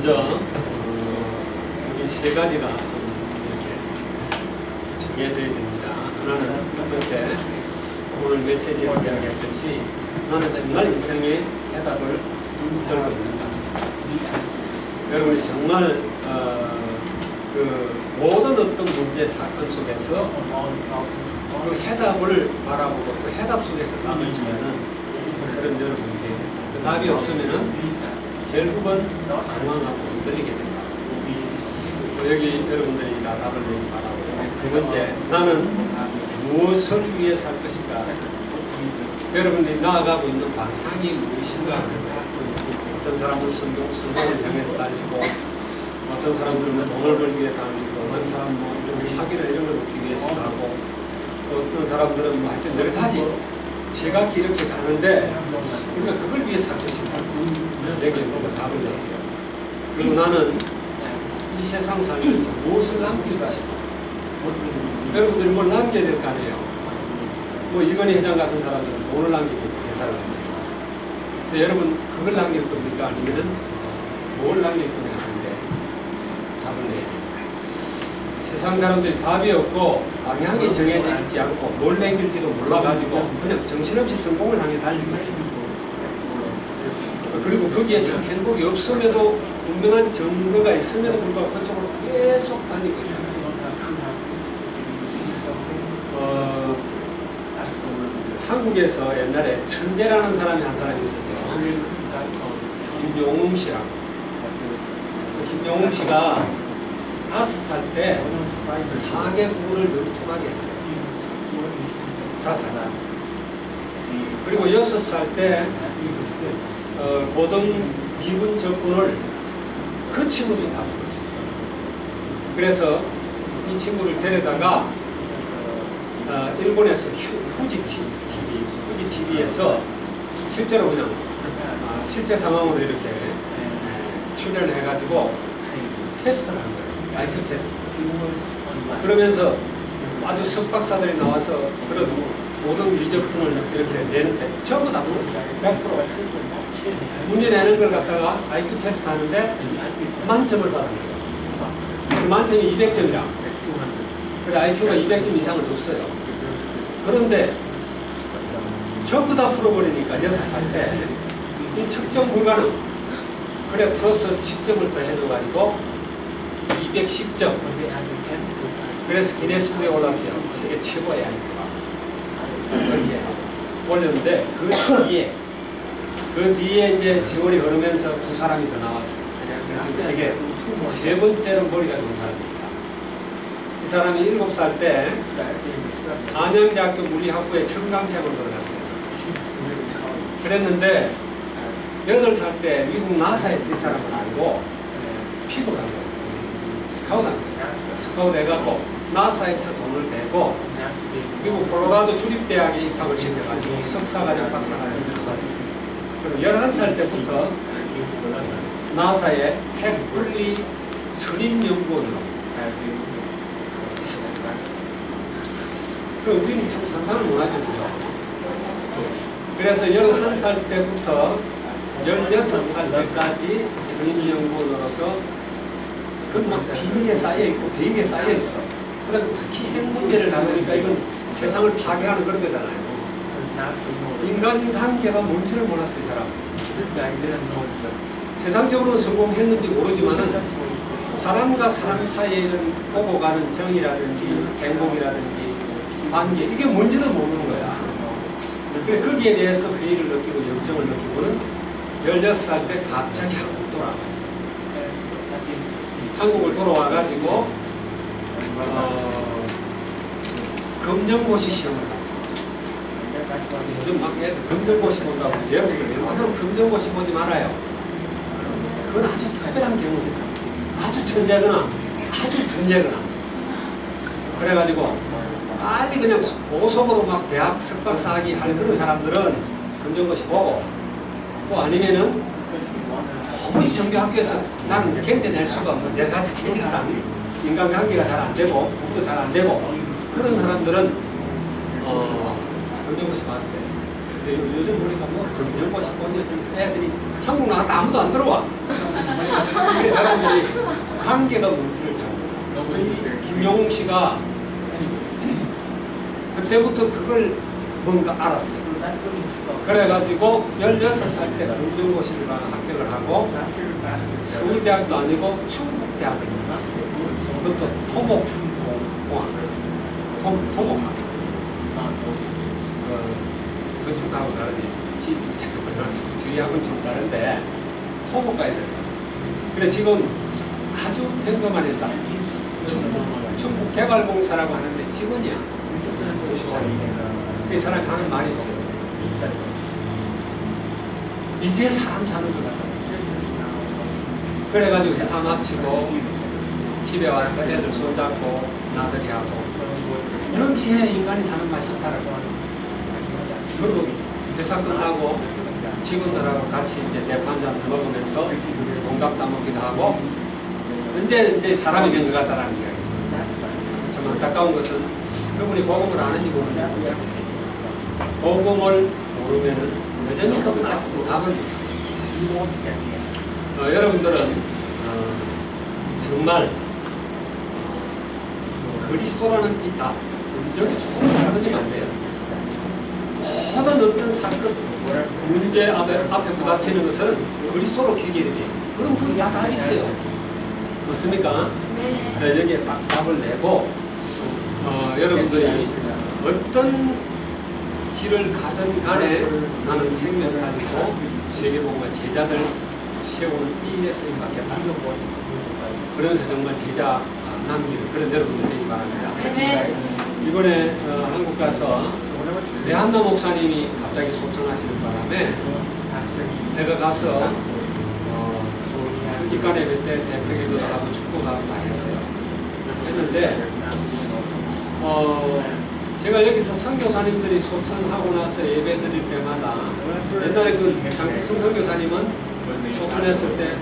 먼저 여기 세 가지가 좀 이렇게 정해져야 됩니다. 하나는 첫 번째, 오늘 메시지에서 이야기했듯이 나는 정말 인생의 해답을 떨고 있는가. 여러분이 정말 그 모든 어떤 문제 사건 속에서 그 해답을 바라보고 그 해답 속에서 답을 찾는 그런 여러분들이 그 답이 없으면은 결국은 방황하고 흔들리게 된다. 여기 여러분들이 다 답을 내기 바라고. 두 번째, 나는 무엇을 위해 살 것인가. 여러분들이 나아가고 있는 방향이 무엇인가 하는 거예요. 어떤 사람은 성공을 향해서 달리고, 어떤 사람들은 뭐 돈을 벌기 위해 달리고, 어떤 사람은 뭐 학위나 이런 걸 얻기 위해서 가고, 어떤 사람들은 뭐 하여튼 여러 가지 제각기 이렇게 가는데 우리가 그걸 위해 살 것인가. 여기에 뭔가 답을 냈어요. 그리고 나는 이 세상 살면서 무엇을 남길 것인가. 여러분들이 뭘 남겨야 될 거 아니에요. 뭐 이건희 회장 같은 사람들은 돈을 남기겠지, 회사를 남기겠지. 근데 여러분 그걸 남길 겁니까? 아니면은 뭘 남길 거냐 하는데 답을 내야 돼요. 세상 사람들이 답이 없고 방향이 정해져 있지 않고 뭘 남길지도 몰라가지고 그냥 정신없이 성공을 향해 달리고 있습니다. 그리고 거기에 참 행복이 없음에도 분명한 증거가 있음에도 불구하고 그쪽으로 계속 다니고 있다. 한국에서 옛날에 천재라는 사람이 한 사람이 있었죠. 김용웅 씨라고. 김용웅 씨가 5살 때 4개국을 면통하게 했어요. 5살. 그리고 6살 때 고등 미군 적군을 그 친구도 다 풀었어요. 그래서 이 친구를 데려다가 일본에서 후지 TV에서 실제로 그냥 실제 상황으로 이렇게 출연을 해가지고 테스트를 한 거예요. IQ 테스트. 그러면서 아주 석박사들이 나와서 그런 모든 미적분을 이렇게 내는데 전부 다 100%. 문제 내는 걸 갖다가 IQ 테스트 하는데 만점을 받은 거예요. 만점이 200점이라. 그래 IQ가 200점 이상은 없어요. 그런데 전부 다 풀어버리니까 6살 때 이 측정 불가능. 그래 플러스 10점을 더 해줘가지고 210점. 그래서 기네스북에 올랐어요. 세계 최고의 IQ가. 그렇게 올렸는데 그 뒤에 이제 세월이 흐르면서 두 사람이 더 나왔어요. 그래서 세계 세 번째로 머리가 좋은 사람입니다. 이 사람이 7살 때 한양대학교 물리학부에 청강생으로 들어갔어요. 그랬는데 8살 때 미국 나사에서 이 사람을 알고 픽업한 거예요. 스카우트한 거예요. 스카우트 해갖고 나사에서 돈을 내고 미국 콜로라도 주립대학에 입학을 시켜가지고 석사과정 박사과정을 마쳤어요. 그리고 11살 때부터 나사의 핵 분리 선임연구원으로 있었습니다. 그럼 우리는 참 상상을 못하죠. 그래서 11살 때부터 16살 때까지 선임연구원으로서 그막 비밀에 쌓여있고 베일에 쌓여있어. 그다음 특히 핵 문제를 다루니까 이건 세상을 파괴하는 그런 거잖아요. 인간관계가 뭔지를 몰랐어요, 사람. 세상적으로 성공했는지 모르지만 사람과 사람 사이에 이런 오고 가는 정이라든지 행복이라든지 관계 이게 뭔지도 모르는 거야. 그래 거기에 대해서 회의를 느끼고 염증을 느끼고는 16살 때 갑자기 한국 돌아왔어요. 한국을 돌아와가지고 검정고시 시험을 봤어요. 요즘 막 애들 검정고시 본다고 여러분들 웬만하면 검정고시 보지 말아요. 그건 아주 특별한 경우입니다. 아주 천재거나 아주 분재거나 그래가지고 빨리 그냥 고속으로 막 대학 석박사학위 할 그런 사람들은 검정고시 보고 또 아니면은 도무지 정규학교에서 나는 경대 낼 수가 없는 여러 가지 체질상 인간관계가 잘 안 되고 공부도 잘 안 되고 그런 사람들은 검정고시 봐도 돼. 근데 요즘 보니까 뭐 검정고시 보면 애들이 한국 나갔다 아무도 안 들어와. 근데 사람들이 관계가 뭔지를 잘 몰라. 김용웅 씨가 그때부터 그걸 뭔가 알았어요. 그래가지고 16살 때 공정고시를 합격을 하고 서울대학도 아니고 충북대학을 들어갔어요. 그것도 토목공학, 토목학. 건축하고 다르지. 지리하고는 좀 다른데 토목과에 들어갔어요. 그래 지금 아주 평범한 회사 충북개발공사라고 하는데 직원이야. 50살이니까. 이 사람이 하는 말이 있어요. 이제 사람 사는 것 같다. 그래가지고 회사 마치고 집에 와서 애들 손잡고 나들이 하고 여기에 인간이 사는 맛이 있다라고 하는. 그리고 회사 끝나고 직원들하고 같이 이제 대판잔 먹으면서 공감 따먹기도 하고 이제 사람이 된 것 같다라는 이야기. 참 안타까운 것은 그분이 복음을 아는지 모르겠어요. 복음을 모르면은 여전히 그분 아직도 답을 못합니다. 여러분들은 정말 그리스도라는 이 답 여기 조금 알아두면 안 돼요. 모든 어떤 사건 문제 앞에 부딪히는 것은 그리스도로 기결이 돼요. 그럼 그게 다 답이 있어요. 그렇습니까? 네. 여기에 딱 답을 내고 여러분들이 어떤 길을 가든 간에 나는 생명 살리고 세계복음의 제자들 세우는 일에 쓰임받겠다. 그러면서 정말 제자 남기는 그런 여러분들 되기 바랍니다. 네. 이번에 한국 가서 레한나 목사님이 갑자기 소청하시는 바람에 내가 가서 입간에 뵐 때 대표기도도 하고 축구도 하고 다 했어요. 했는데 제가 여기서 선교사님들이 소천하고 나서 예배 드릴 때마다 옛날에 그 장기승 선교사님은 소천했을 때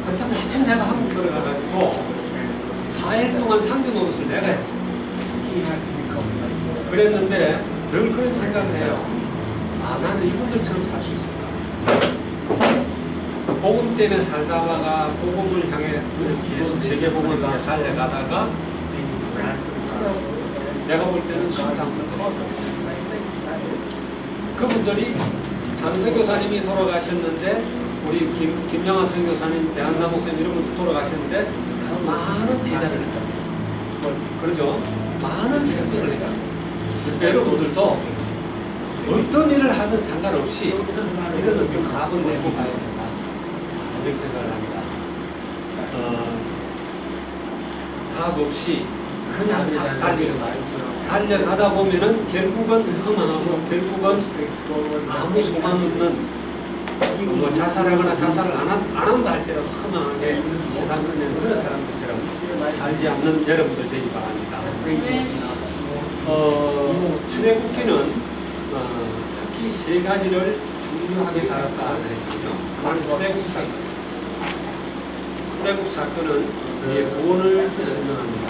그때 마침 내가 한국 들어가가지고 4일 동안 상주 노릇을 내가 했어요. 그랬는데 늘 그런 생각을 해요. 아, 나는 이분들처럼 살 수 있을까? 복음 때문에 살다가 복음을 향해 계속 세계복음을 다 살려가다가 내가 볼 때는 신당 그분들이 장 선교사님이 돌아가셨는데 우리 김영하 선교사님, 대한나 목사님 이런 분들 돌아가셨는데 많은 제자를 했어요. 그러죠? 많은 설교를 했어요. 여러분들도 어떤 일을 하든 상관없이 이거는 좀 답을 내고 가야 된다. 이렇게 생각을 합니다. 답 없이 그냥 달려가다 보면은 결국은 험하고 결국은 아무 소망 없는 뭐 자살하거나 자살을 안 한다 할지라도 험하게 세상 끝내는 그런 사람들처럼 살지 않는 여러분들 되기 바랍니다. 출애굽기는 특히 세 가지를 중요하게 다뤘다 그랬거든요. 하나는 출애굽 사건은 우리의 구원을 설명합니다.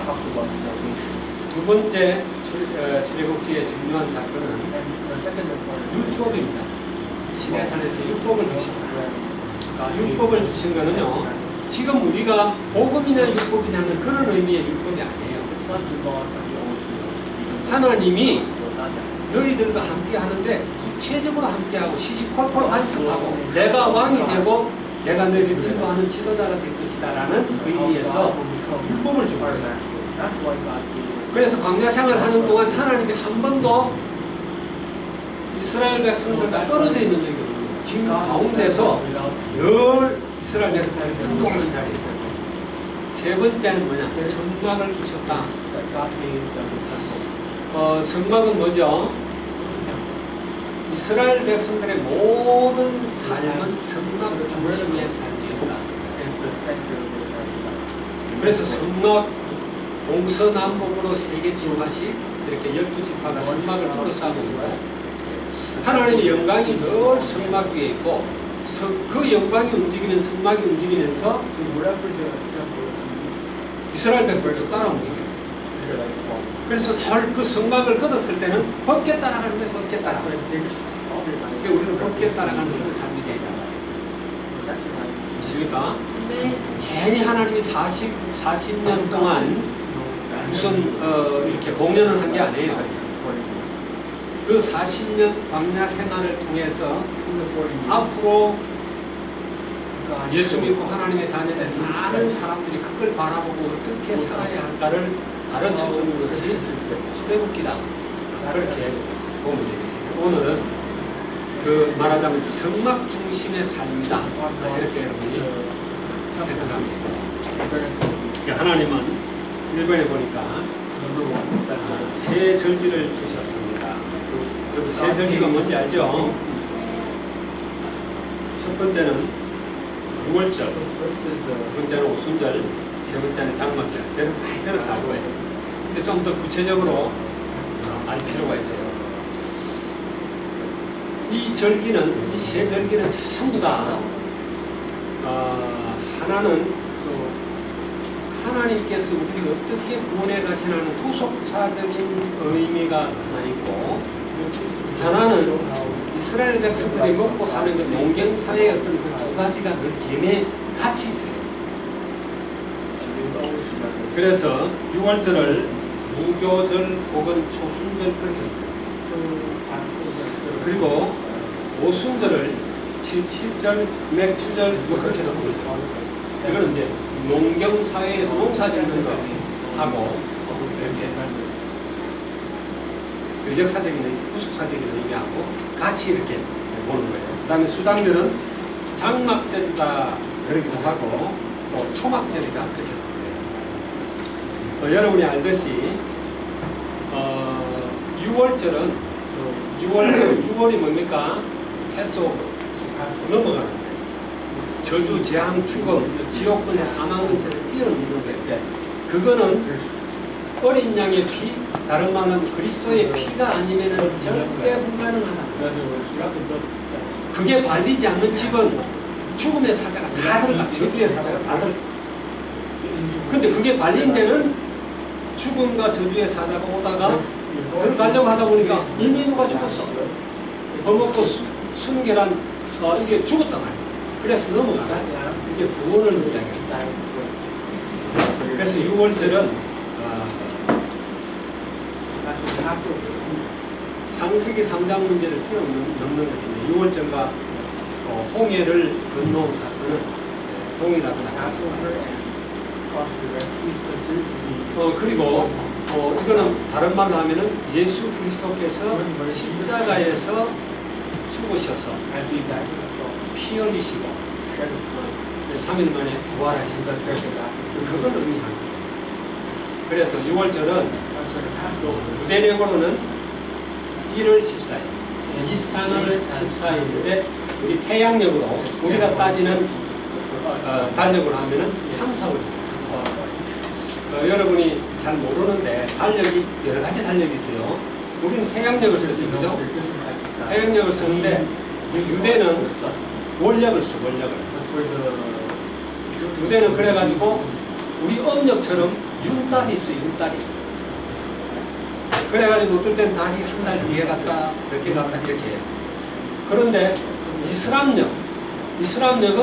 두 번째 출애굽기의 중요한 사건은 율법입니다. 시내산에서 율법을 주신다. 율법을 주신 거는요, 지금 우리가 복음이나 율법이냐는 그런 의미의 율법이 아니에요. 하나님이 너희들과 함께 하는데 구체적으로 함께하고 시시콜콜 완성하고 내가 왕이 되고 내가 너희를 인도하는 지도자가 될 것이다 라는 의미에서 율법을 주고 그래서 광야 생활을 하는 동안 하나님이 한 번도 이스라엘 백성들과 떨어져 있는 적이 없는 지금 가운데서 늘 이스라엘 백성들을 인도하는 자리에 있어서 세 번째는 뭐냐? 성막을 주셨다. 성막은 뭐죠? 이스라엘 백성들의 모든 삶은 성막 중심의 삶이었다. 그래서 성막 동서남북으로 세계 지파씩 이렇게 12지파가 성막을 둘러싸고 있고 하나님의 영광이 늘 성막 위에 있고 그 영광이 움직이면 성막이 움직이면서 이스라엘 백성들도 따라 움직여요. 그래서 늘 그 성막을 걷었을 때는 법께 따라가는 거예요. 법께 따라가는 거예요. 우리는 법께 따라가는 그런 삶이 되다. 있습니까? 네. 괜히 하나님이 40년 동안 무슨 이렇게 공연을 한 게 아니에요. 그 40년 광야 생활을 통해서 앞으로 예수 믿고 하나님의 자녀된 많은 사람들이 그걸 바라보고 어떻게 살아야 할까를 가르쳐 주는 것이 출애굽기다. 그렇게 보면 되겠습니다. 오늘은 그 말하자면 성막 중심의 삶이다. 이렇게 여러분이 생각하면 되겠습니다. 하나님은 1번에 보니까 새 절기를 주셨습니다. 여러분 새 절기가 뭔지 알죠? 첫 번째는 6월절, 두 번째는 오순절, 세 번째는 장막절. 여러분 많이 들어서 알고 해요. 근데 좀 더 구체적으로 알 필요가 있어요. 이 절기는, 이 세 절기는 전부 다 하나는 하나님께서 우리를 어떻게 구원해 가시나는 후속사적인 의미가 하나 있고, 하나는 이스라엘 백성들이 먹고 사는 그 농경사회의 어떤 그 두 가지가 늘 개매 같이 있어요. 그래서 6월절을 무교절 혹은 초순절 그렇게 그리고 오순절을 7절, 맥추절 뭐 그렇게 부르죠. 이거는 이제 농경사회에서 농사짓는 거 하고 이렇게 그 역사적인 후속사적인 의미하고 같이 이렇게 보는 거예요. 그 다음에 수장들은 장막절이다 그러기도 하고 또 초막절이다 그렇게 하는 거예요. 여러분이 알듯이 6월절은 6월이 뭡니까? 패스오버 넘어가는 거예요. 저주, 재앙, 죽음, 지옥권세, 사망권세를 뛰어넘는 거예요. 그거는 어린 양의 피, 다른 말은 그리스도의 피가 아니면 절대 불가능하다. 그게 발리지 않는 집은 죽음의 사자가 다 들어가. 저주의 사자가 다 들어가. 근데 그게 발린 데는 죽음과 저주의 사자가 오다가 들어가려고 하다 보니까 이미 누가 죽었어. 벌먹고 순결한 이게 죽었단 말이야. 그래서 넘어가라. 이게 구원을 이야기합니다. 그래서 6월절은 창세기 3장 문제를 뛰어넘는 것입니다. 6월절과 홍해를 건너온 사건은 동일한 사건. 그리고 이거는 다른 말로 하면은 예수 그리스도께서 십자가에서 죽으셔서 피 흘리시고 3일 만에 부활하신 것, 그걸 의미합니다. 그래서 6월절은 유대력으로는 1월 14일, 이산월 14일인데 우리 태양력으로 우리가 따지는 달력으로 하면은 3, 4월입니다. 여러분이 잘 모르는데 달력이 여러 가지 달력이 있어요. 우리는 태양력을 쓰죠, 그죠? 태양력을 쓰는데 유대는 월력을 써, 월력을. 유대는 그래가지고 우리 음력처럼 윤달이 있어요, 윤달이. 그래가지고 어떨 땐 달이 한 달 뒤에 갔다, 몇 개 갔다 이렇게 해요. 그런데 이슬람력은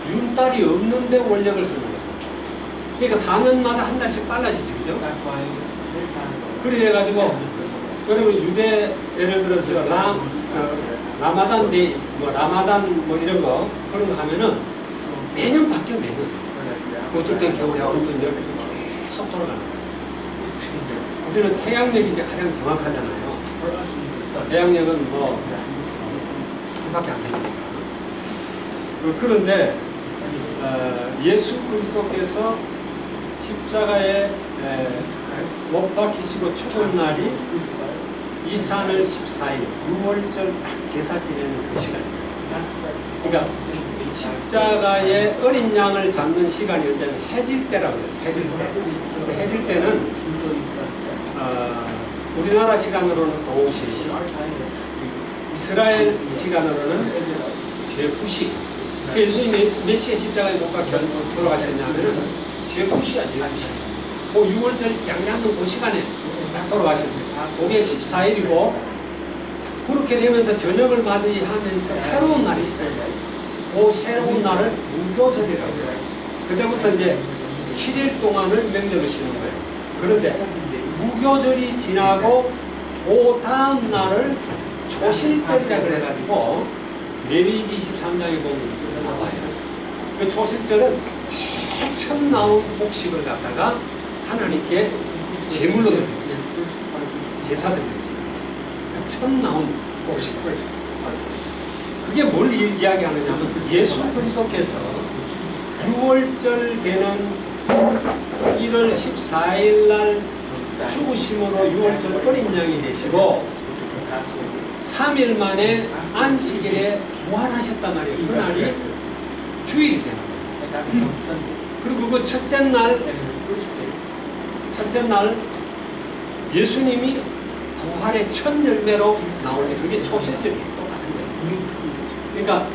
윤달이 없는데 월력을 쓰는 거예요. 그러니까 4년마다 한 달씩 빨라지지, 그죠? 그래가지고 여러분 유대 예를 들어서 라마단 데이, 라마단 이런 거 그런 거 하면은 매년 바뀌어, 매년. 어떨 땐 겨울에 하고 어떨 땐 여름에 계속 돌아가는 거예요. 우리는 태양력이 이제 가장 정확하잖아요. 태양력은 조금밖에 안 됩니다. 그런데 예수 그리스도께서 십자가에 못 박히시고 죽은 날이 이산월 14일 6월절 딱 제사 지내는 그 시간이에요. 그러니까 십자가에 어린 양을 잡는 시간이 언제는 해질 때라고 해요. 해질 때. 해질 때는 우리나라 시간으로는 오후 3시, 이스라엘 시간으로는 제9시. 예수님이 몇 시에 십자가에 못 박혀 돌아가셨냐면 제9시야, 제9시. 그 6월절 양양은 그 시간에 딱 돌아가셨는데 그게 14일이고 그렇게 되면서 저녁을 맞이하면서 새로운 날이 시작해요. 그 새로운 날을 무교절이라고 해요. 그때부터 이제 7일 동안을 명절을 쉬는 거예요. 그런데 무교절이 지나고 그 다음 날을 초실절이라 그래가지고 레위기 23장에 보면 나와요. 그 초실절은 제일 처음 나온 곡식을 갖다가 하나님께 제물로 드리는 거죠. 제사 드리는 거죠. 처음 나온 곡식. 그게 뭘 이야기하느냐면 예수 그리스도께서 6월절 되는 1월 14일 날 죽으심으로 6월절 어린 양이 되시고 3일 만에 안식일에 부활하셨단 말이에요. 그날이 주일이 되는 거예요. 그리고 그 첫째 날 예수님이 부활의 첫 열매로 나오는데 그게 초실절이 똑같은 거예요. 그러니까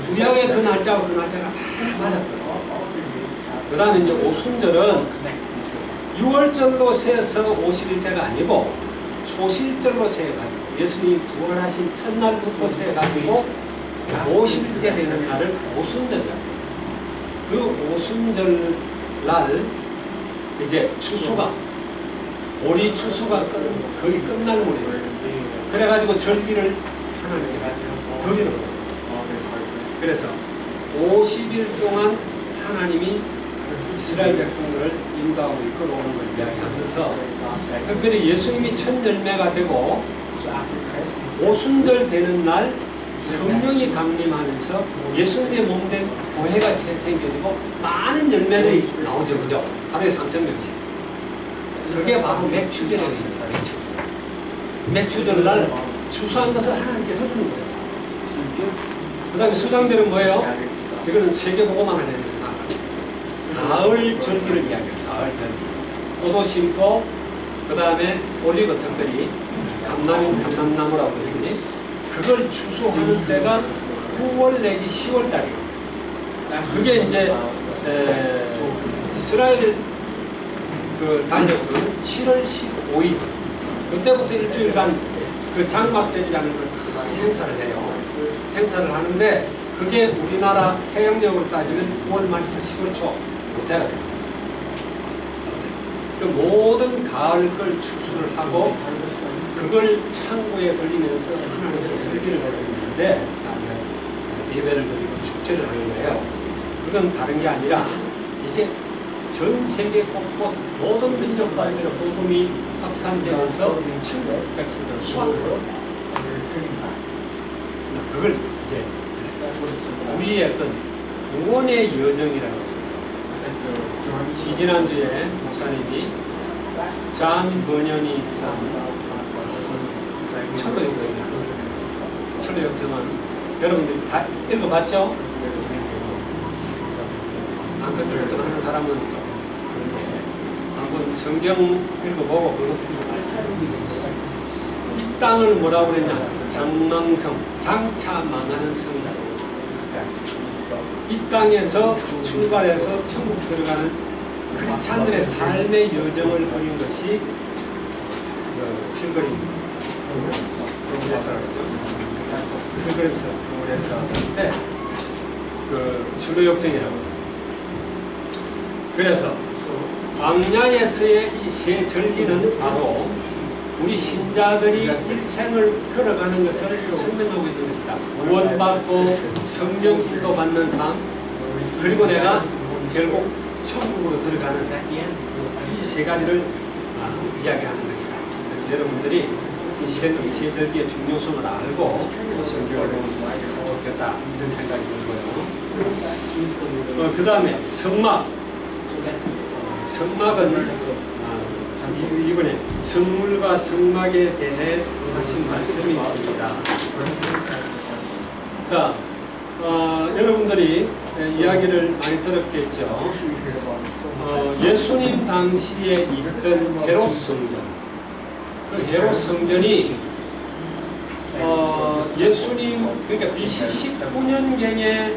구약의 그 날짜와 그 날짜가 다 맞았더라고요. 그 다음에 이제 오순절은 6월절로 세서 50일째가 아니고 초실절로 세가지고 예수님이 부활하신 첫날부터 세가지고 50일째 되는 날을 오순절이라고 해요. 그 오순절 날 이제 추수가 보리 추수가 거의 끝날 무렵이에요. 그래가지고 절기를 하나님께 드리는 거예요. 그래서 50일 동안 하나님이 이스라엘 백성들을 인도하고 이끌어오는 걸 이야기하면서 특별히 예수님이 첫 열매가 되고 오순절 되는 날 성령이 강림하면서 예수님의 몸된 교회가 생겨지고 많은 열매들이 나오죠. 그죠? 하루에 3,000명씩. 그게 바로 맥추절의 의미입니다. 맥추절 날 추수한 것을 하나님께 드리는 거예요. 그 다음에 수장들은 뭐예요? 이거는 세계보고만을 해서 나아가요. 가을 절기를 이야기해요. 가을 절기. 포도 심고 그 다음에 올리브 특별히 감람나무라고 그러지. 그걸 추수하는 때가 9월 내지 10월 달이에요. 그게 이제 이스라엘 그 단력은 7월 15일 그때부터 일주일간 그 장막제리라는 걸 행사를 해요. 행사를 하는데 그게 우리나라 태양력으로 따지면 9월 말에서 10월 초 이때가 됩니다. 그 모든 가을 걸 추수를 하고 그걸 창고에 돌리면서 하나님의 절기를 드리는데 예배를 드리고 축제를 하는 거예요. 그건 다른 게 아니라 이제 전 세계 곳곳 모든 민족 가운데 복음이 확산되면서 천국 백성들을 수확해요. 그걸 이제 우리의 어떤 구원의 여정이라고 하죠. 지지난주에 목사님이 잔 번연이 있어 철로 역정이라고 철로 역정은 여러분들이 다 읽어봤죠? 안 끄떡끄떡 하는 사람은 그런데 한번 성경 읽어보고 그것도 읽어봐요. 이 땅을 뭐라고 그랬냐? 장망성, 장차 망하는 성이다. 이 땅에서 출발해서 천국 들어가는 크리스찬들의 삶의 여정을 그린 것이 필그림 프로그레스라고 하는데 그 출루역정이라고. 그래서 광야에서의 이 세 절기는 바로 우리 신자들이 일생을 걸어가는 것을 설명하고 있는 것이다. 구원받고 성령 인도받는 삶, 그리고 내가 결국 천국으로 들어가는 이 세 가지를 이야기하는 것이다. 그래서 여러분들이 이 세 절기의 중요성을 알고 성경을 보면 좋겠다 이런 생각이 들고요. 그 다음에 성막. 성막은 이번에 성물과 성막에 대해 하신 말씀이 있습니다. 자, 여러분들이 이야기를 많이 들었겠죠. 예수님 당시에 있던 헤롯 성전, 그 헤롯 성전이 예수님 그러니까 BC 19년경에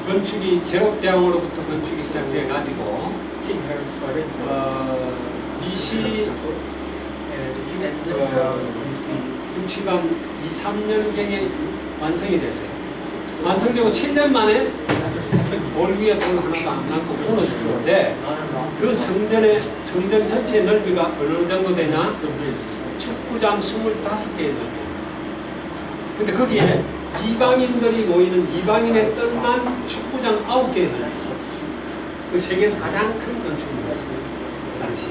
건축이 헤롯 대왕으로부터 건축이 시작돼 가지고 BC 63년경에 완성이 됐어요. 완성되고 7년 만에 돌 위에 돌 하나도 안 남고 무너지는데 그 성전 전체의 넓이가 어느 정도 되냐? 축구장 25개의 넓이. 근데 거기에 이방인들이 모이는 이방인의 뜰만 축구장 9개의 넓이. 그 세계에서 가장 큰 건축물이었어요. 그 당시에.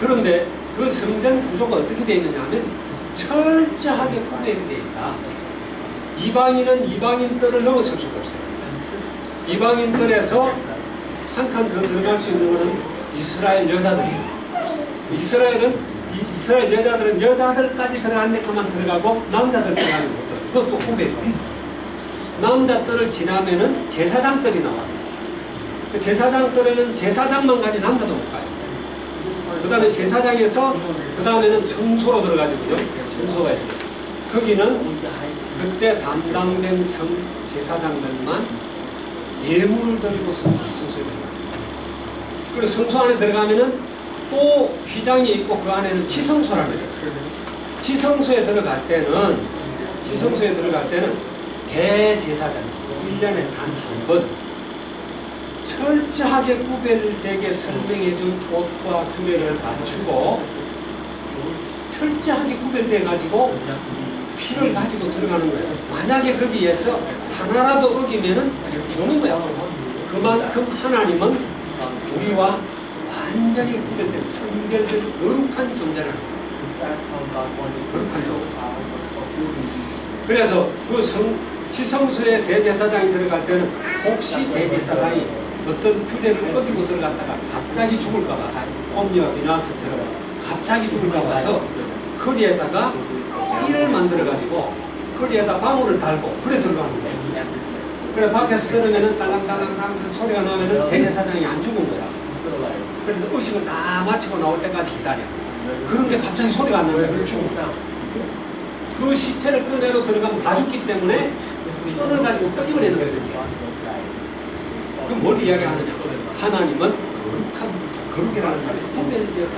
그런데 그 성전 구조가 어떻게 되어 있느냐 하면 철저하게 구별이 되어 있다. 이방인은 이방인 뜰을 넘어설 수가 없어요. 이방인 뜰에서 한 칸 더 들어갈 수 있는 것은 이스라엘 여자들이에요. 이스라엘 여자들은 여자들까지 들어가는 데만 들어가고 남자들 들어가는 못 들어가요. 그것도 구별이 되어 있어요. 남자 뜰을 지나면은 제사장 뜰이 나와요. 그 제사장 뜰에는 제사장만 가지 남자도 못 가요. 그 다음에 제사장에서 그 다음에는 성소로 들어가죠. 그죠? 성소가 있어요. 거기는 그때 담당된 제사장들만 예물을 들고 성소에 들어가요. 그리고 성소 안에 들어가면은 또 휘장이 있고 그 안에는 지성소라는 게 있어요. 지성소에 들어갈 때는 대제사장 1년에 단 한 번 철저하게 구별되게 설명해준 옷과 규례를 갖추고 철저하게 구별돼 가지고 피를 가지고 들어가는 거예요. 만약에 거기에서 하나라도 어기면은 죽는 거야. 그만큼 하나님은 우리와 완전히 구별된 성별된 거룩한 존재라는 거예요. 거룩한 존재. 그래서 그 지성소에 대제사장이 들어갈 때는 혹시 대제사장이 어떤 규례를 어기고 들어갔다가 갑자기 죽을까 봐서 홈리와 비나스처럼 갑자기 죽을까 봐서 허리에다가 띠를 만들어가지고 허리에다 방울을 달고 그래 들어가는 거예요. 그래 밖에서 들으면은 딸랑딸랑 소리가 나면은 대제사장이 안 죽은 거야. 그래서 의식을 다 마치고 나올 때까지 기다려. 그런데 갑자기 소리가 안 나면 죽었어. 그 시체를 꺼내로 들어가면 다 죽기 때문에 끈을 가지고 끄집어내는 거예요. 이렇게. 그럼 뭘 이야기하느냐? 하나님은 거룩이라는 말이 구별되었다.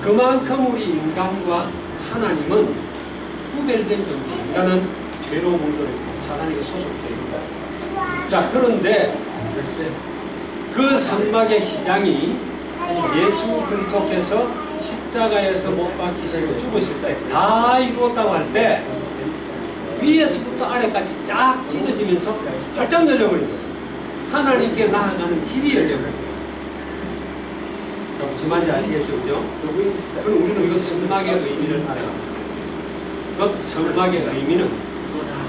그만큼 우리 인간과 하나님은 구별된 존재. 인간은 죄로 물들어있고 사단에게 소속되어 있다. 자, 그런데 그 성막의 휘장이 예수 그리스도께서 십자가에서 못 박히시고 죽으실 때 다 이루었다고 할 때 위에서부터 아래까지 쫙 찢어지면서 활짝 열려버린 거예요. 하나님께 나아가는 길이 열려버린 거예요. 무슨 말인지 아시겠죠? 그죠? 그럼 우리는 그 성막의 의미를 알아갑니다. 그 성막의 의미는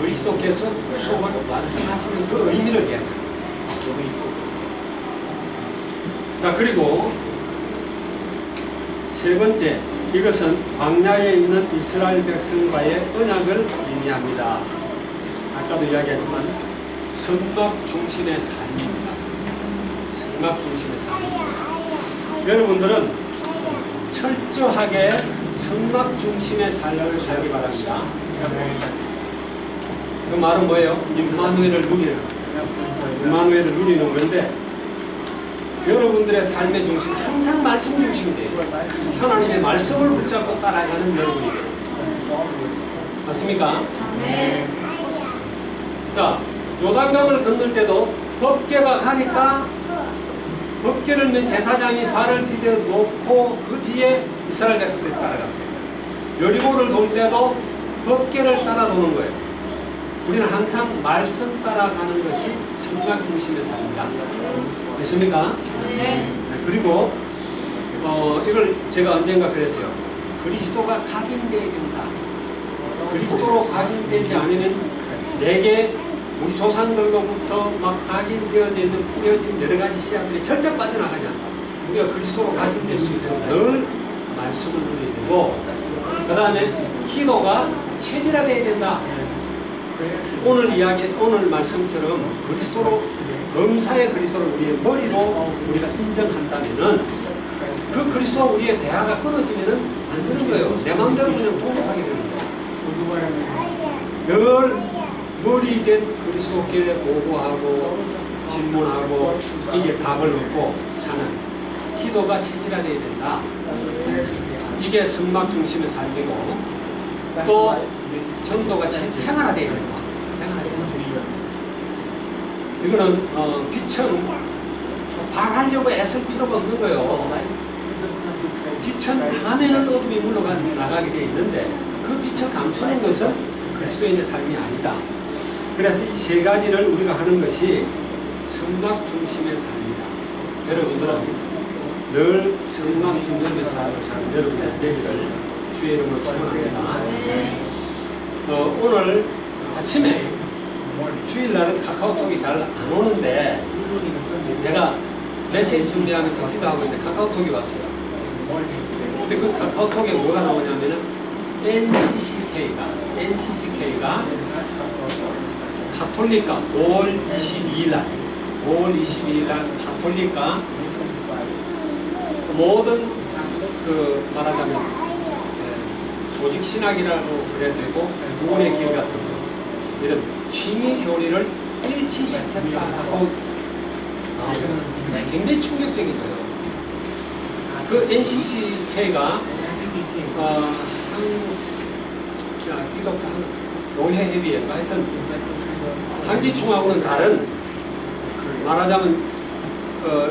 그리스도께서 구속을 완성하시는 그 의미를 얘기합니다. 자, 그리고 세 번째, 이것은 광야에 있는 이스라엘 백성과의 언약을 의미합니다. 아까도 이야기했지만 성막 중심의 삶입니다. 성막 중심의 삶. 여러분들은 철저하게 성막 중심의 삶을 살기 바랍니다. 그 말은 뭐예요? 임마누엘을 누리는 건데 여러분들의 삶의 중심 항상 말씀 중심이 돼요. 하나님의 말씀을 붙잡고 따라가는 여러분이 돼요. 맞습니까? 네. 자, 요단강을 건널 때도 법궤가 가니까 법궤를 맨 제사장이 발을 디뎌 놓고 그 뒤에 이스라엘 백성들이 따라갔어요. 여리고를 돌 때도 법궤를 따라 도는 거예요. 우리는 항상 말씀 따라가는 것이 성막 중심의 삶입니다. 됐습니까? 네. 그리고 이걸 제가 언젠가 그랬어요. 그리스도가 각인되어야 된다. 그리스도로 각인되지 않으면 내게 우리 조상들로부터 막 각인되어져 있는 뿌려진 여러 가지 씨앗들이 절대 빠져나가지 않다. 우리가 그리스도로 각인될 수 있도록 늘 말씀을 누려야 되고, 그 다음에 기도가 체질화되어야 된다. 오늘 말씀처럼 그리스도로 범사의 그리스도를 우리의 머리로 우리가 인정한다면은 그 그리스도와 우리의 대화가 끊어지면은 안 되는 거예요. 내 마음대로 그냥 통역하게 되는 거예요. 늘 머리 된 그리스도께 보고하고 질문하고 이게 답을 얻고 사는 기도가 체질화되어야 된다. 이게 성막 중심의 삶이고 또 전도가 생활화되어야 된다. 이거는 빛은 발하려고 애쓸 필요가 없는 거예요. 빛은 밤에는 어둠이 물러나가게 되어 있는데 그 빛을 감추는 것은 그리스도인의 삶이 아니다. 그래서 이 세 가지를 우리가 하는 것이 성막 중심의 삶이다. 여러분들은 늘 성막 중심의 삶을 사는 여러분의 되기를 주의 이름으로 축원합니다. 오늘 아침에 주일날은 카카오톡이 잘 안 오는데 내가 메시지 준비하면서 기도하고 있는데 카카오톡이 왔어요. 근데 그 카카오톡에 뭐가 나오냐면은 NCCK가 가톨릭가 5월 22일 날 가톨릭가 모든 말하자면 조직 신학이라고 그래야 되고 구원의 길 같은 거 이런 칭의 교리를 일치시켰다고 굉장히 충격적인 거예요. 그 NCCK가 기독교 교회 협의회가 하여튼 한기총하고는 다른 말하자면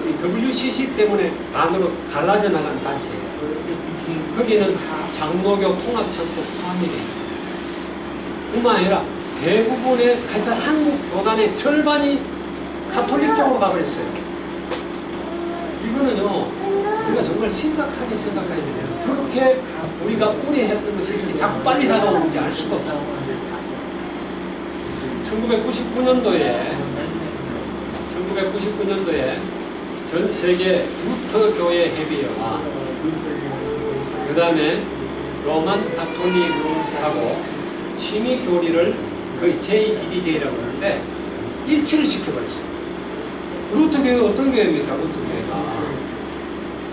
이 WCC 때문에 반으로 갈라져 나간 단체예요. 거기는 장로교 통합정부 포함이 되어 있습니다. 뿐만 아니라 대부분의 하여튼 한국 교단의 절반이 가톨릭 쪽으로 가버렸어요. 이거는요 우리가 정말 심각하게 생각해야 돼요. 그렇게 우리가 우려했던 것이 이렇게 자꾸 빨리 다가오는지 알 수가 없어요. 1999년도에 전 세계 루터 교회 협의회와 그 다음에 로만 가톨릭하고 칭의 교리를 거의 JDDJ라고 하는데 일치를 시켜버렸어요. 루터 교회 어떤 교회입니까? 루터 교회가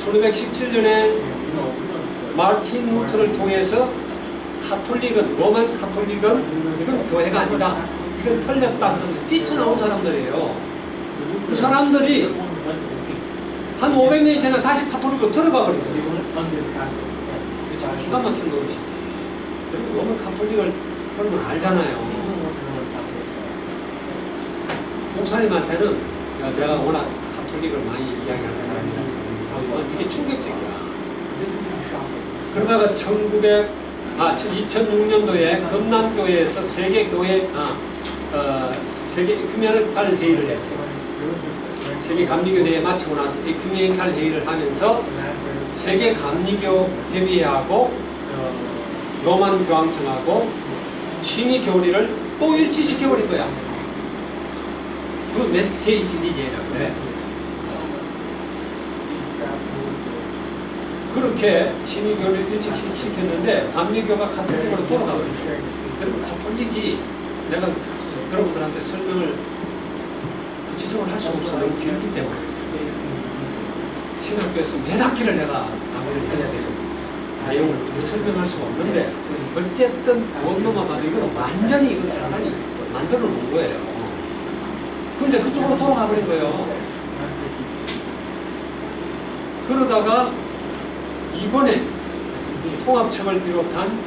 1517년에 마틴 루터를 통해서 로만 가톨릭은 이건 교회가 아니다. 이건 틀렸다. 그러면서 뛰쳐나온 사람들이에요. 그 사람들이 한 500년이 지나 다시 가톨릭으로 들어가 버리거든요. 참 기가 막힌 것이지. 로만 가톨릭을 여러분 알잖아요. 목사님한테는 내가 워낙 가톨릭을 많이 이야기하는 사람이라 이게 충격적이야. 그러다가 2006년도에 금남교회에서 세계 에큐메니칼 회의를 했어요. 세계 감리교 대회 마치고 나서 에큐메니칼 회의를 하면서 세계 감리교 협의회하고 로만 교황청하고 칭의 교리를 또 일치시켜버린 거야. 그 JDDJ라고 그래. 그렇게 칭의 교리를 일치시켰는데 감리교가 가톨릭으로 돌아가버렸어요. 여러분 가톨릭이 내가 여러분들한테 설명을 구체적으로 할 수가 없어. 너무 길기 때문에 신학교에서 몇 학기를 내가 강의를 해야 되고 내용을 더 설명할 수가 없는데 어쨌든 원로만 봐도 이건 완전히 이건 사단이 만들어 놓은 거예요. 근데 그쪽으로 돌아가 버린 거예요. 그러다가 이번에 통합청을 비롯한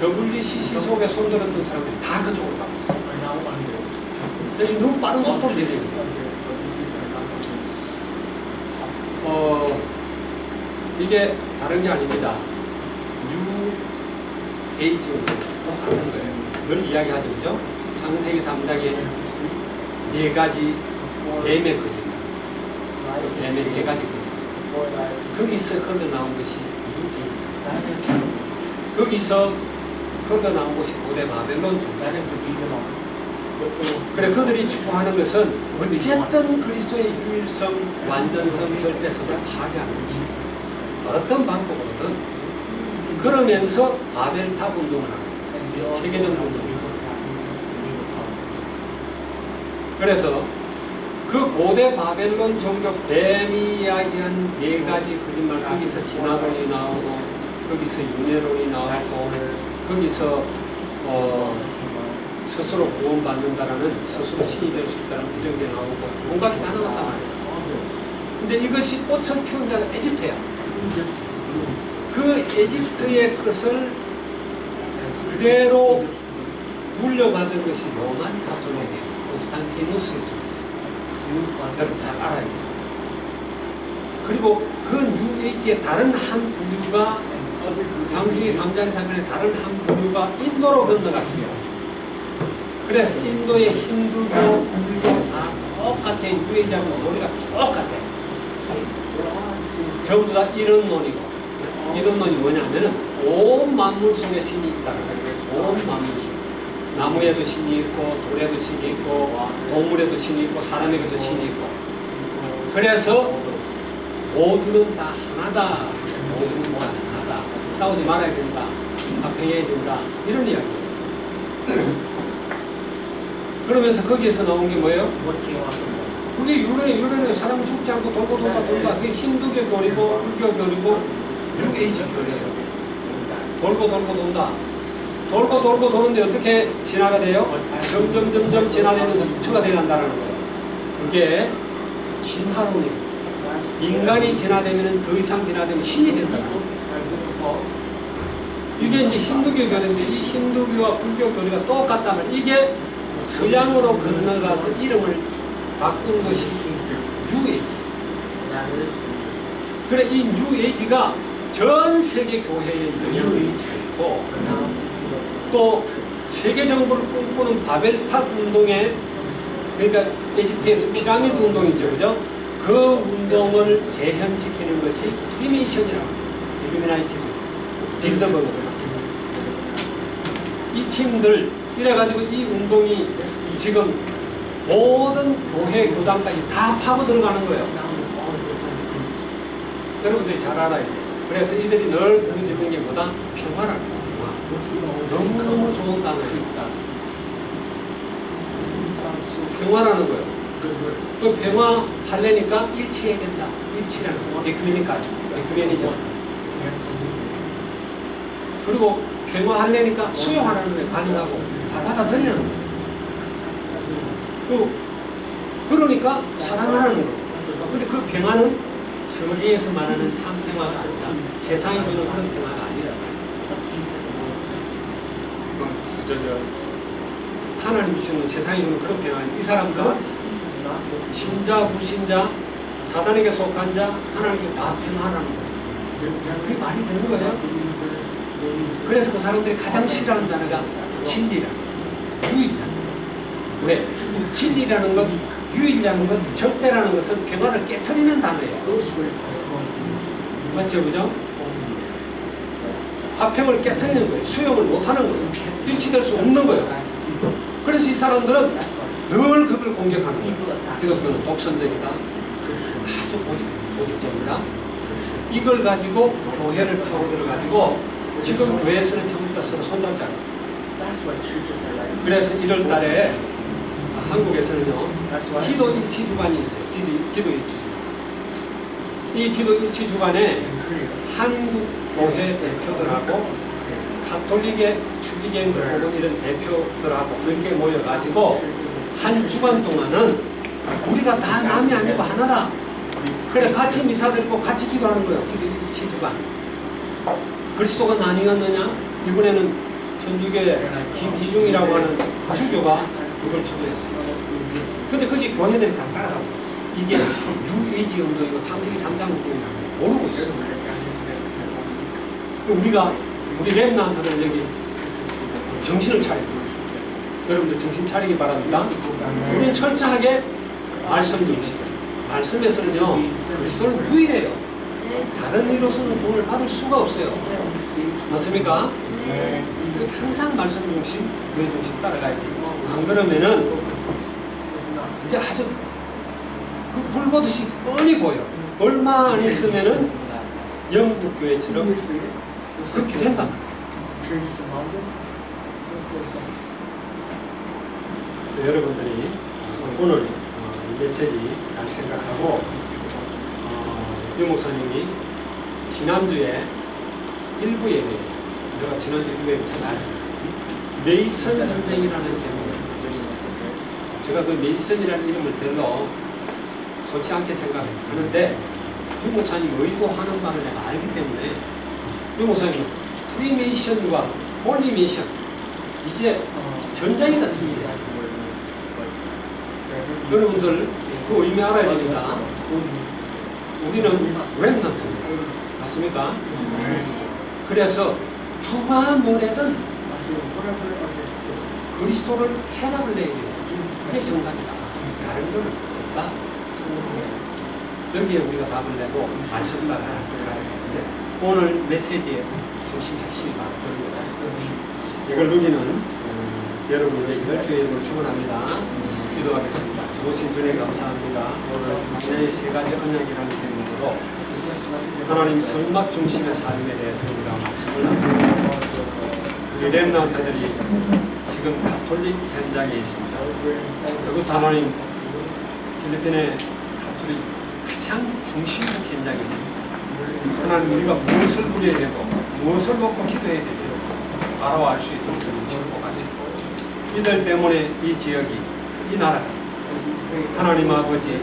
WCC 속에 손들었던 사람들이 다 그쪽으로 가고 있어요. 너무 빠른 속도로 되고 있어요. 이게 다른 게 아닙니다. 뉴 에이지 같은 거예요. 늘 이야기하죠, 그죠? 창세기 3장에 네 가지 뱀의 거짓말. 뱀의 네 가지 거짓말. 거기서 흘러나온 것이 거기서 흘러나온 것이 고대 바벨론 종교. 그래 그들이 추구하는 것은 어쨌든 그리스도의 유일성, 완전성, 절대성을 파괴하는 것입니다. 어떤 방법으로든. 그러면서 바벨탑 운동을 하는 거예요. 세계적 운동을. 그래서 그 고대 바벨론 종교 뱀이 이야기한 네 가지 거짓말, 거기서 진화론이 나오고 거기서 윤회론이 나오고 거기서 스스로 구원받는다라는, 스스로 신이 될 수 있다는 그런 게 나오고 온갖 게 다 나왔단 말이에요. 근데 이것이 꽃을 피운 데가 에집트야. 그 에집트의 것을 그대로 물려받은 것이 로만 가톨릭이에요. 콘스탄티누스를 통했습니다. 여러분 잘 알아야 돼요. 그리고 그 뉴에이지의 다른 한 부류가 장세기 3장 3절에 다른 한 부류가 인도로 건너갔어요. 그래서 인도의 힌두교, 불교 다 똑같아. 뉴에이지하고 논리가 똑같아. 전부 다 이런론이고, 이런론이 뭐냐면은 온 만물 속에 신이 있다는 거예요. 온 만물 속. 나무에도 신이 있고, 돌에도 신이 있고, 동물에도 신이 있고, 사람에게도 신이 있고. 그래서 모두는 다 하나다. 모두는 다 하나다. 싸우지 말아야 된다. 화평해야 된다. 이런 이야기예요. 그러면서 거기에서 나온 게 뭐예요? 그게 유래는 사람 죽지 않고 돌고 돈다. 그게 힌두교 교리고, 불교 교리고, 뉴에이지 교리예요. 돌고 돈다. 돌고 도는데 어떻게 진화가 돼요? 점점 진화되면서 부처가 되어간다는 거예요. 그게 진화론이에요. 인간이 진화되면 더 이상 진화되면 신이 된다는 거예요. 이게 이제 힌두교 교리인데 이 힌두교와 불교 교리가 똑같다면 이게 서양으로 건너가서 이름을 바꾼 것이 뉴에이지. 그래 이 뉴에이지가 전 세계 교회에 영향을 미치고 또 세계 정부를 꿈꾸는 바벨탑 운동에 그러니까 이집트에서 피라미드 운동이죠, 그죠? 그 운동을 재현시키는 것이 프리메이션이라고 합니다. 일루미나이티드, 빌더버그 이 팀들 이래가지고 이 운동이 지금 모든 교회 교단까지 다 파고 들어가는 거예요. 여러분들이 잘 알아야 돼요. 그래서 이들이 늘 부르짖는 게 뭐다? 평화라는 거야. 너무너무 좋은 단어예요. 평화라는 거예요. 그 평화 하려니까 일치해야 된다. 일치라는 거. 에큐메니즘. 그리고 평화 하려니까 수용하라는 거예요. 관용하고 다 받아들이는 거예요. 그러니까 사랑하라는 거예요. 근데 그 평화는 성경에서 말하는 참 평화가 아니다. 세상이 주는 그런 평화가 아니다. 하나님 주시는 세상이 주는 그런 평화는 이 사람들은 신자, 불신자, 사단에게 속한 자, 하나님께 다 평화라는 거예요. 그게 말이 되는 거예요. 그래서 그 사람들이 가장 싫어하는 단어가 진리라는 거예요. 유일이라는 거예요. 왜? 진리라는 것, 유일이라는 것, 절대라는 것은 평화를 깨트리는 단어예요. 맞죠, 그죠? 화평을 깨트리는 거예요. 수용을 못하는 거예요. 일치될 수 없는 거예요. 그래서 이 사람들은 늘 그걸 공격하는 거예요. 기독교는 독선적이다. 아주 고집적이다. 이걸 가지고 교회를 파고들어가지고 지금 교회에서는 전부 다 서로 손잡지 않아요. 그래서 1월 달에 한국에서는요, 기도 일치 주간이 있어요. 기도 일치 주간. 이 기도 일치 주간에 한국 교회 대표들하고 가톨릭의 추기경들 혹은 이런 대표들하고 함께 모여가지고 한 주간 동안은 우리가 다 남이 아니고 하나다. 그래 같이 미사 드리고 같이 기도하는 거예요. 기도 일치 주간. 그리스도가 나뉘었느냐? 이번에는 천주교의 김희중이라고 하는 주교가 그걸 주도했어요. 근데 거기 교회들이 다 따라가고 있어요. 이게 뉴에이지 운동이고 창세기 3장 운동이라고 모르고 있어요. 우리 렘넌트들 여기 정신을 차려요. 여러분들 정신 차리기 바랍니다. 우리는 철저하게 말씀 중심. 말씀에서는요, 그리스도는 유일해요. 다른 이로서는 도움을 받을 수가 없어요. 맞습니까? 항상 말씀 중심, 교회 중심 따라가야지. 안 그러면은 이제 아주 불 보듯이 뻔히 보여. 얼마 안 있으면은 영국 교회처럼 그렇게 된단 말이에요. 네, 여러분들이 오늘 메시지 잘 생각하고 유 목사님이 지난주에 일부 예배에서 내가 지난주 일부 예배 참 잘했어요. 메이슨 전쟁이라는 제목을 제가 그 메이슨이라는 이름을 별로 좋지 않게 생각하는데 유 목사님 의도하는 바를 내가 알기 때문에 유 목사님은 프리메이션과 홀리메이션 이제 전쟁이다 전쟁. 여러분들 그 의미 알아야 됩니다. 우리는 렘넌트입니다. 맞습니까? 그래서 누가 뭐래든 그리스도를 해답을 내야 돼요. 그게 정답이다. 다른 건 없다. 여기에 우리가 답을 내고 말씀 따라 가야 되는데 오늘 메시지의 중심 핵심이 바로 그런 것입니다. 이걸 누리는 여러분 되기를 주의 이름으로 축원합니다. 기도하겠습니다. 좋으신 주님 감사합니다. 오늘 만나의 세 가지 언약이라는 제목으로 하나님 성막 중심의 삶에 대해서 우리가 말씀을 하겠습니다. 우리 렘넌트들이 지금 가톨릭 현장에 있습니다. 그리고 하나님 필리핀의 가톨릭 가장 중심 현장에 있습니다. 하나님 우리가 무엇을 누려야 되고 무엇을 놓고 기도해야 될지 바로 알 수 있도록 축복하시고 이들 때문에 이 지역이 이 나라가 하나님 아버지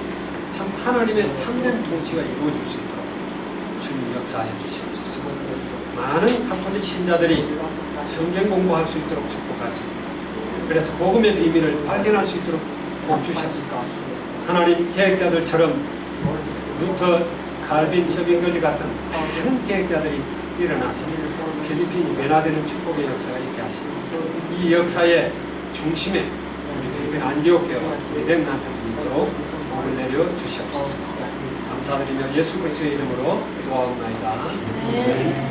참 하나님의 참된 통치가 이루어질 수 있도록 주님 역사해 주시옵소서. 많은 가톨릭 신자들이 성경 공부할 수 있도록 축복하시고 그래서 복음의 비밀을 발견할 수 있도록 복 주셨습니다. 하나님 계획자들처럼 루터, 칼빈, 협인걸리 같은 많은 계획자들이 일어나서 필리핀이 변화되는 축복의 역사가 있게 하시고 이 역사의 중심에 우리 필리핀 안디옥교와 우리 렘넌트들이 있도록 복을 내려 주시옵소서. 감사드리며 예수 그리스도의 이름으로 기도하옵나이다.